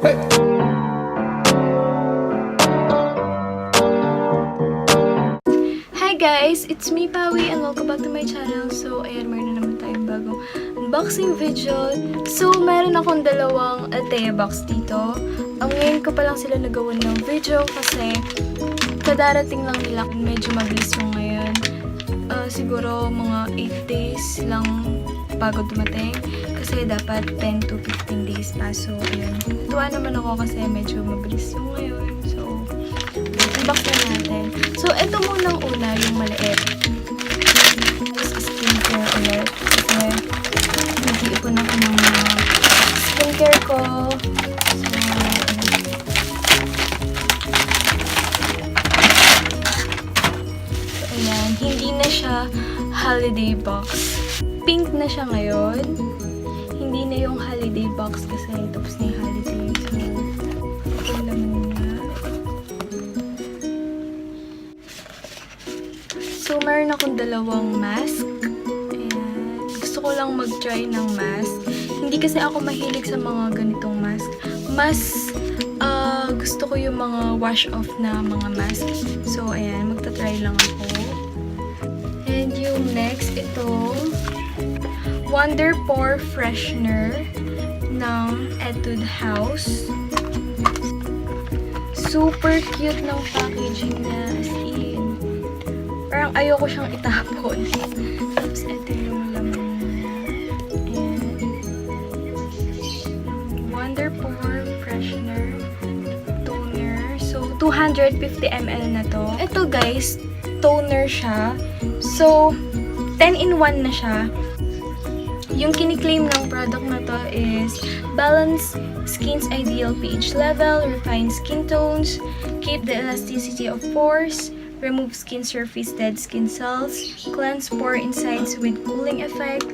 Hi guys! It's me, Pawi, and welcome back to my channel. So, ayan, meron na naman tayong bagong unboxing video. So, meron akong dalawang Althea box dito. Ngayon ko pa lang sila nagawa ng video kasi kadarating lang nila. Medyo mabilis yung ngayon. Siguro mga 8 days lang bago dumating. Kasi dapat 10 to 15 days pa. So, ayan. Tuwa naman ako kasi medyo mabilis yung ngayon. So, unbox na natin. So, ito munang una yung maliit. Skincare ulit. Kasi, nag-iipon ako ng mga skincare ko. So, ayan. Hindi na siya holiday box. Pink na siya ngayon. Hindi na yung holiday box kasi tapos na yung holiday. So, ito naman niya. So, meron akong dalawang mask. Ayan. Gusto ko lang mag-try ng mask. Hindi kasi ako mahilig sa mga ganitong mask. Mas gusto ko yung mga wash-off na mga mask. So, ayan. Magta-try lang ako. And yung next, ito Wonder Pore Freshner ng Etude House. Super cute ng packaging niya. As in, parang ayoko siyang itapon. Tapos ito yung laman niya. And Wonder Pore Freshner Toner. So, 250 ml na to. Ito guys, toner siya. So, 10-in-1 na siya. Yung kiniklaim ng product na to is balance skin's ideal pH level, refine skin tones, keep the elasticity of pores, remove skin surface dead skin cells, cleanse pore insides with cooling effect,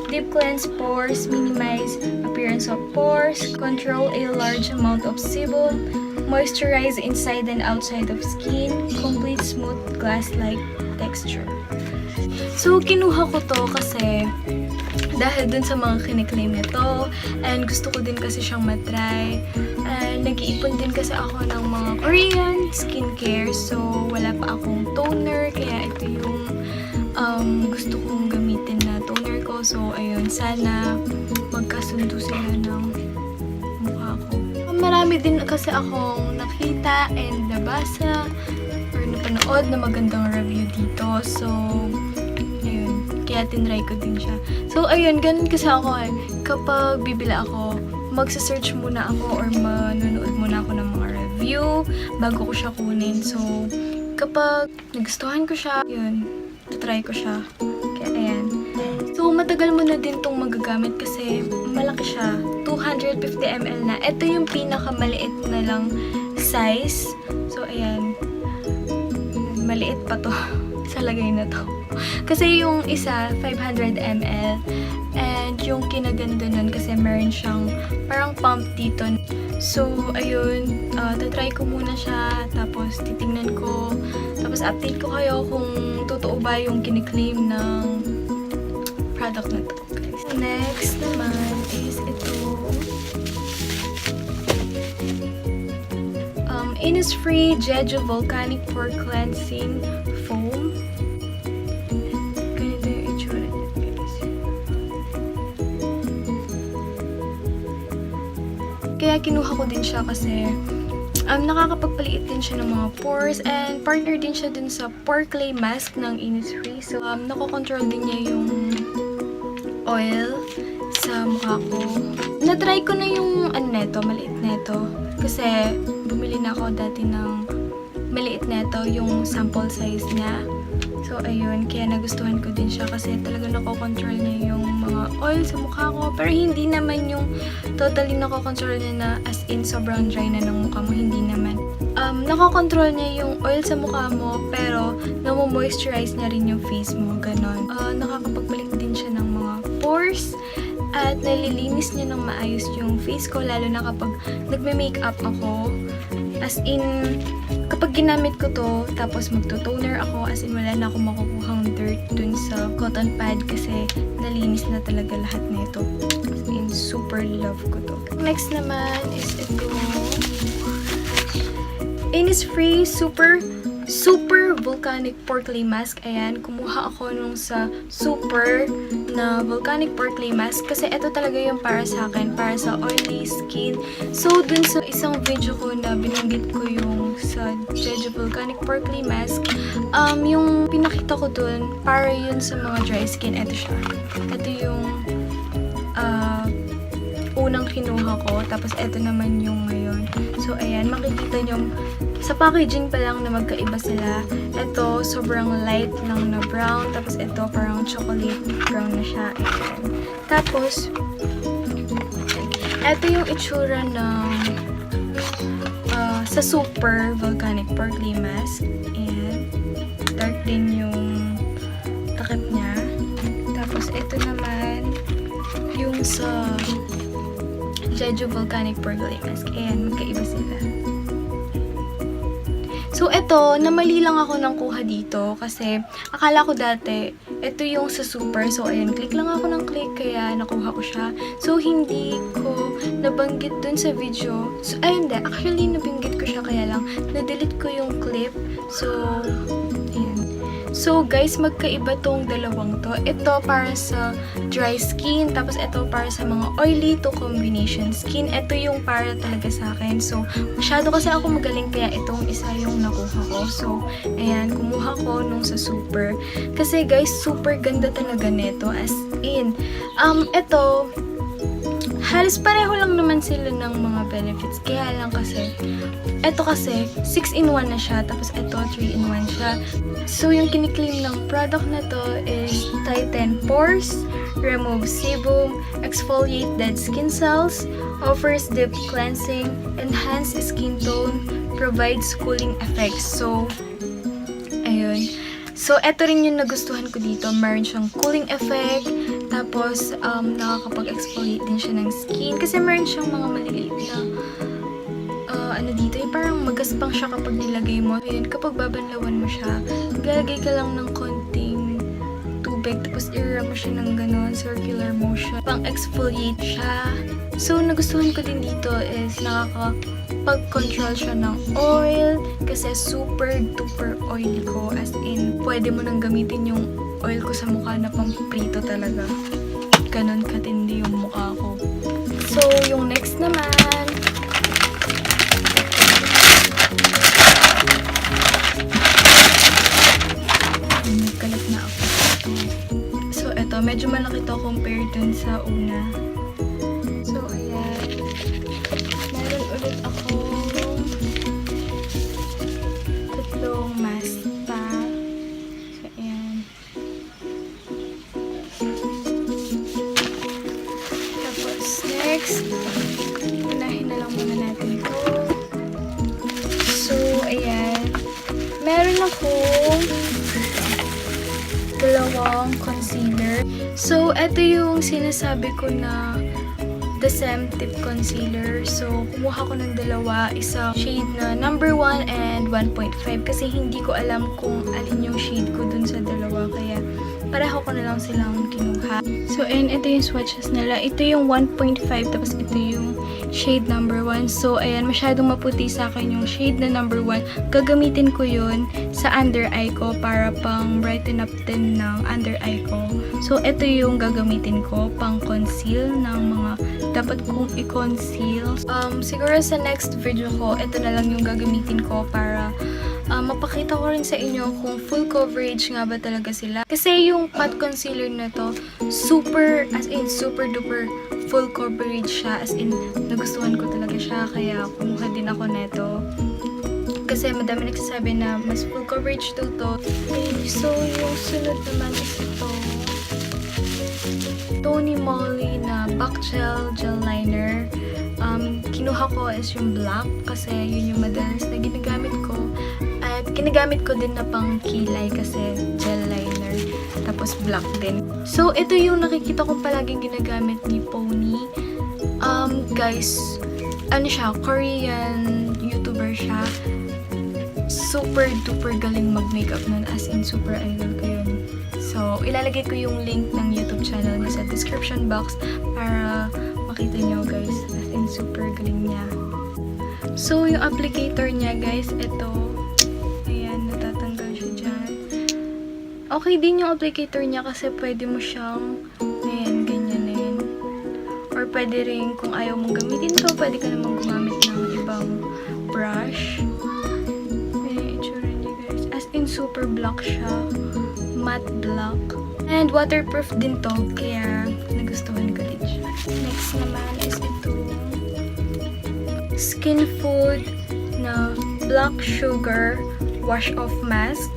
deep cleanse pores, minimize appearance of pores, control a large amount of sebum, moisturize inside and outside of skin, complete smooth glass-like texture. So, kinuha ko to kasi dahil dun sa mga kiniklaim nito, and gusto ko din kasi siyang matry. And nag-iipon din kasi ako ng mga Korean skincare, so wala pa akong toner, kaya ito yung gusto kong gamitin na toner ko. So, ayun, sana magkasundo sila ng mukha ko. Marami din kasi akong nakita and nabasa or napanood na magandang review dito. So, kaya tinry ko din siya. So, ayun, ganun kasi ako eh. Kapag bibili ako, magsa-search muna ako or manonood muna ako ng mga review bago ko siya kunin. So, kapag nagustuhan ko siya, yun, try ko siya. Kaya, ayan. So, matagal mo na din tong magagamit kasi malaki siya. 250 ml na. Ito yung pinakamaliit na lang size. So, ayan. Maliit pa to sa lagay na to. Kasi yung isa, 500 ml. And yung kinaganda nun kasi meron siyang parang pump dito. So, ayun. Tatry ko muna siya. Tapos, titingnan ko. Tapos, update ko kayo kung totoo ba yung kiniklaim ng product na to. Next naman is ito. Innisfree Jeju Volcanic Pore Cleansing Foam. Kaya kinuha ko din siya kasi nakakapagpaliit din siya ng mga pores and partner din siya dun sa pore clay mask ng Innisfree. So, nakokontrol din niya yung oil sa mukha ko. Na-try ko na yung neto, maliit neto. Kasi bumili na ako dati ng maliit neto, yung sample size niya. So, ayun. Kaya nagustuhan ko din siya kasi talaga nakokontrol niya yung mga oil sa mukha ko. Pero hindi naman yung totally nakokontrol niya na as in sobrang dry na ng mukha mo. Hindi naman. Nakokontrol niya yung oil sa mukha mo pero namo-moisturize niya rin yung face mo. Ganon. Nakakapagpalit din siya ng mga pores at nalilinis niya ng maayos yung face ko. Lalo na kapag nagme-makeup ako. As in, kapag ginamit ko to, tapos magto-toner ako, as in wala na akong makukuhang dirt dun sa cotton pad kasi nalinis na talaga lahat nito. As in, in, super love ko to. Next naman is ito. Innisfree Super Volcanic Pore Clay Mask. Ayan, kumuha ako nung sa Super na Volcanic Pore Clay Mask kasi ito talaga yung para sa akin, para sa oily skin. So, dun sa isang video ko na binanggit ko yung sa Jeju Volcanic Pore Clay Mask, yung pinakita ko dun, para yun sa mga dry skin. Ito siya. Ito yung unang kinuha ko. Tapos, ito naman yung ngayon. So, ayan, makikita nyo sa packaging pa lang na magkaiba sila. Ito, sobrang light lang na brown. Tapos, ito, parang chocolate brown na siya. Ayan. Tapos, ito yung itsura ng sa Super Volcanic Pore Clay Mask. Ayan. Dark din yung takip niya. Tapos, ito naman yung sa Jeju Volcanic Pore Clay Mask. Ayan, magkaiba sila. So, ito, namali lang ako ng kuha dito kasi akala ko dati, ito yung sa Super. So, ayan, click lang ako ng click kaya nakuha ko siya. So, hindi ko nabanggit dun sa video. So, ayun hindi. Actually, nabanggit ko siya kaya lang na-delete ko yung clip. So, ayan. So, guys, magkaiba tong dalawang to. Ito para sa dry skin, tapos ito para sa mga oily to combination skin. Ito yung para talaga sa akin. So, masyado kasi ako magaling kaya itong isa yung nakuha ko. So, ayan, kumuha ko nung sa Super. Kasi, guys, super ganda talaga nito. As in, ito, halos pareho lang naman sila ng mga benefits. Kaya lang kasi, ito kasi, 6-in-1 na siya. Tapos ito, 3-in-1 siya. So, yung kiniklaim ng product na to is Tighten Pores, Remove Sebum, Exfoliate Dead Skin Cells, Offers Deep Cleansing, Enhance Skin Tone, Provides Cooling Effects. So, ayun. So, ito rin yung nagustuhan ko dito. Meron siyang cooling effect. Tapos, nakakapag-exfoliate din siya ng skin. Kasi meron siyang mga maliliit na ano dito, yung parang magaspang siya kapag nilagay mo. Ayun, kapag babanlawan mo siya, maglalagay ka lang ng konting tubig, tapos i-rub mo siya ng ganon, circular motion. Pang-exfoliate siya. So, nagustuhan ko din dito is nakakapag-control siya ng oil kasi super duper oily ko. As in, pwede mo nang gamitin yung oil ko sa mukha na pamprito talaga. Ganon katindi yung mukha ko. So, yung next naman, nagkalat na ako. So, eto, medyo malaki to compared dun sa una. So, ayan. Meron ulit ako tatlong mask pa. So, ayan. Tapos, next, unahin na lang muna natin ito. So, ayan. Meron akong dalawang concealer. So, ito yung sinasabi ko na the Saem Tip Concealer. So, kumuha ko ng dalawa. Isang shade na number 1 and 1.5 kasi hindi ko alam kung alin yung shade ko dun sa dalawa. Kaya, pareho ko na lang silang kinuha. So, and ito yung swatches nila. Ito yung 1.5 tapos ito yung shade number 1. So, ayan, masyadong maputi sa akin yung shade na number 1. Gagamitin ko yun sa under eye ko para pang brighten up din ng under eye ko. So, ito yung gagamitin ko pang conceal ng mga dapat kong i-conceal. Siguro sa next video ko, ito na lang yung gagamitin ko para mapakita ko rin sa inyo kung full coverage nga ba talaga sila. Kasi yung matte concealer na to, super, as in, super duper full coverage siya. As in, nagustuhan ko talaga siya. Kaya kumuha din ako neto. Kasi madami nagsasabi na mas full coverage to. Okay, so yung sunod naman is ito. Moly na Backgel Gel Liner. Kinuha ko is yung black kasi yun yung madalas na ginagamit ko. At ginagamit ko din na pang kilay kasi gel liner. Tapos black din. So, ito yung nakikita ko palaging ginagamit ni Pony. Guys, ano siya, Korean YouTuber siya. Super duper galing mag-makeup nun. As in, super idol ko yun. So, ilalagay ko yung link ng YouTube channel niya sa description box para makita nyo guys. As in, super galing niya. So, yung applicator niya guys, ito. Ayan, natatanggal siya dyan. Okay din yung applicator niya kasi pwede mo siyang, ayan, ganyanin. Or pwede rin, kung ayaw mong gamitin to, pwede ka namang gumamit ng ibang brush. Ayan, itsura niya guys. As in, super black siya. Matte black. And waterproof din to, kaya nagustuhan ko din siya. Next naman is ito. Skinfood na black sugar wash off mask.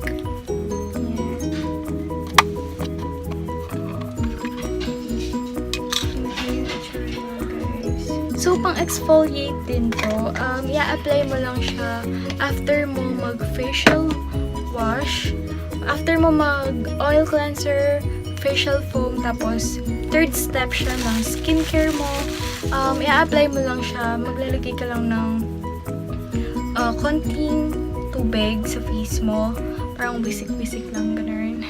So, pang-exfoliate din to. I-apply mo lang siya after mo mag-facial wash. After mo mag-oil cleanser, facial foam, tapos third step siya ng skincare mo. I-apply mo lang siya. Maglalagay ka lang ng konting tubig sa face mo. Parang bisik-bisik lang, ganun.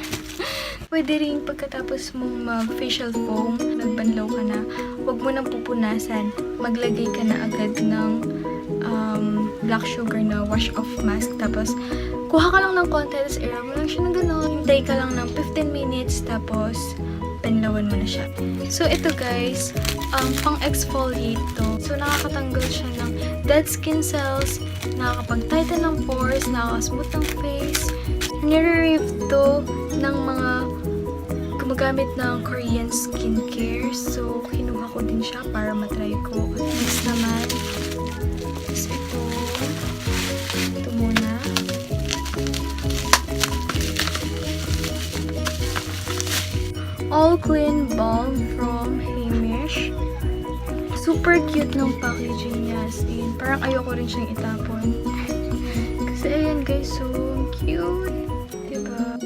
Pwede rin pagkatapos mong mag-facial foam, nagbanlaw ka na, huwag mo nang pupunasan. Maglagay ka na agad ng black sugar na wash-off mask. Tapos, kuha ka lang ng konti, tapos air mo lang siya ng gano'n. Hintay ka lang ng 15 minutes, tapos banlawan mo na siya. So, ito guys, pang-exfoliate to. So, nakakatanggal siya ng dead skin cells, nakakapag-tighten ng pores, nakakasmooth ng face. Nire-rave to ng mga gumagamit ng Korean skincare. So, kinuha ko din siya para matry ko. Next naman is ito. Ito muna. All Clean Balm from Heimish. Super cute ng packaging niya. As in, parang ayoko rin siyang itapon. Kasi ayan guys, so cute. Diba?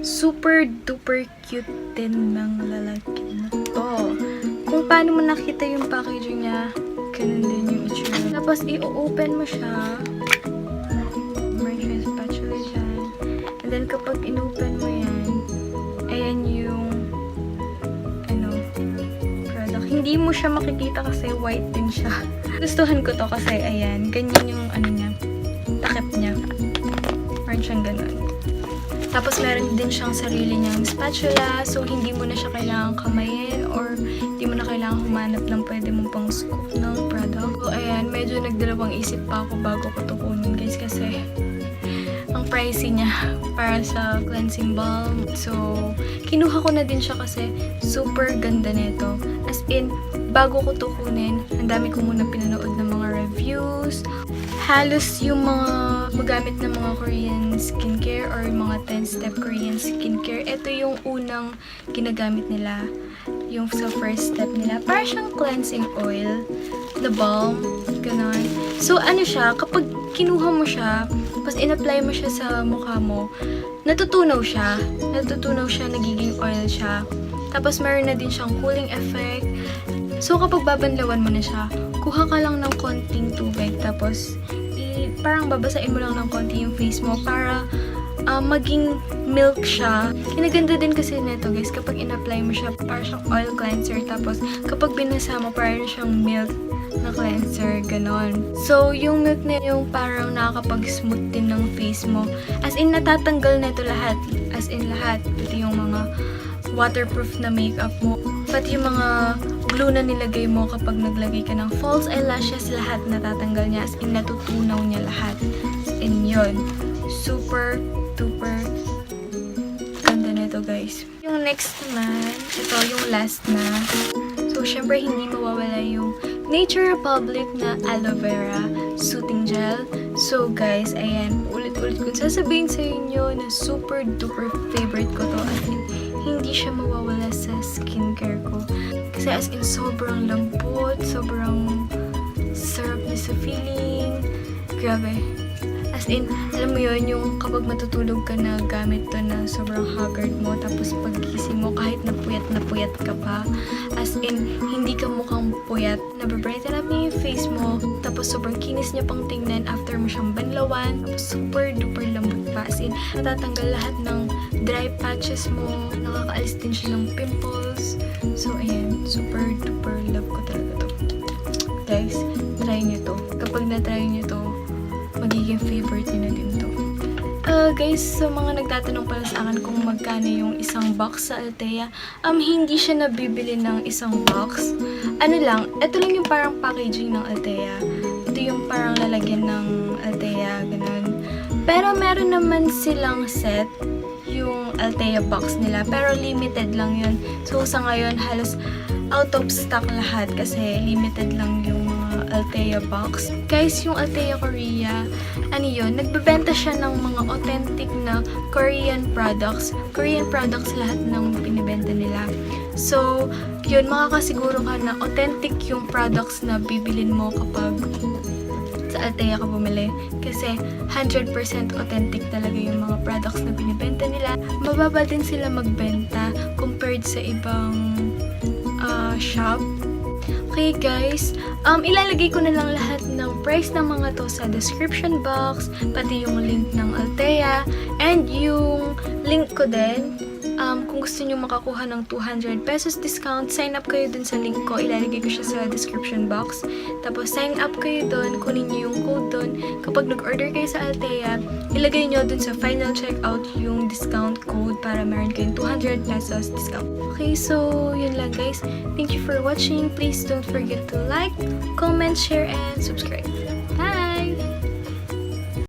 Super duper cute din ng lalaki na to. Kung paano mo nakita yung packaging niya, ganun din yung itsura. Tapos i-open mo siya. Meron siya yung spatula dyan. And then kapag in-open mo yan, ayan yung product. Hindi mo siya makikita kasi white din siya. Gustuhan ko to kasi ayan, ganyan yung niya, takip niya. Meron siyang ganun. Tapos meron din siyang sarili niyang spatula, so hindi mo na siya kailangang kamayin or hindi mo na kailangang humanap ng pwede mong pang scoop ng product. So ayan, medyo nagdalawang isip pa ako bago ko to kunin guys kasi ang pricey niya para sa cleansing balm. So, kinuha ko na din siya kasi super ganda nito. As in, bago ko to kunin, ang dami ko muna pinanood ng mga reviews. Halos yung mga magamit ng mga Korean skincare or mga 10-step Korean skincare, ito yung unang ginagamit nila. Yung sa first step nila. Para siyang cleansing oil. The balm. Ganon. So, ano siya, kapag kinuha mo siya, tapos in-apply mo siya sa mukha mo, natutunaw siya. Natutunaw siya, nagiging oil siya. Tapos, meron na din siyang cooling effect. So, kapag babanlawan mo na siya, kuha ka lang ng konting tubig. Tapos, parang babasain mo lang ng konti yung face mo para maging milk siya. Kinaganda din kasi nito guys, kapag in-apply mo siya, parang siyang oil cleanser. Tapos, kapag binasa mo, parang siyang milk na cleanser, ganon. So, yung milk na yung parang nakakapag-smooth din ng face mo. As in, natatanggal na ito lahat. As in, lahat. Ito yung mga waterproof na makeup mo. Pati yung mga glue na nilagay mo kapag naglagay ka ng false eyelashes, lahat natatanggal niya. As in, natutunaw niya lahat. As in, yun. Super, duper ganda nito guys. Yung next naman, ito yung last na. So, syempre, hindi mawawala yung Nature Republic na Aloe Vera Soothing Gel. So, guys, ayan, ulit-ulit kong sasabihin sa inyo na super duper favorite ko to. As in, hindi siya mawawala sa skincare ko. Kasi as in, sobrang lambot, sobrang sarap niya sa feeling. Grabe. As in, alam mo yun, yung kapag matutulog ka na gamit to na sobrang haggard mo, tapos paggising mo, kahit napuyat ka pa, as in, hindi ka mukhang puyat, nababrighten up niya yung face mo, tapos sobrang kinis niya pang tingnan after mo siyang banlawan, tapos super duper lambot pa, as in, natatanggal lahat ng dry patches mo, nakakaalis din siya ng pimples. So, ayan, super duper love ko talaga to. guys, try nyo to. Kapag na-try nyo to, magiging favorite nyo na din to. Guys, sa mga nagtatanong pala sa akin kung magkano yung isang box sa Althea, hindi siya nabibili ng isang box. Ano lang, ito lang yung parang packaging ng Althea. Ito yung parang lalagyan ng Althea, ganun. Pero meron naman silang set, yung Althea box nila, pero limited lang yun. So, sa ngayon, halos out of stock lahat kasi limited lang yung mga Althea box. Guys, yung Althea Korea, ano yun, nagbebenta siya ng mga authentic na Korean products. Korean products lahat ng binibenta nila. So, yun, makakasiguro ka na authentic yung products na bibilin mo kapag sa Althea ka bumili. Kasi 100% authentic talaga yung mga products na binibenta nila. Mababa din sila magbenta compared sa ibang shop. Okay guys, ilalagay ko na lang lahat ng price ng mga to sa description box, pati yung link ng Althea, and yung link ko din. Kung gusto nyo makakuha ng 200 pesos discount, sign up kayo dun sa link ko. Ilalagay ko siya sa description box. Tapos, sign up kayo dun. Kunin nyo yung code dun. Kapag nag-order kayo sa Althea, ilagay nyo dun sa final checkout yung discount code para meron kayong 200 pesos discount. Okay, so, yun lang guys. Thank you for watching. Please don't forget to like, comment, share, and subscribe.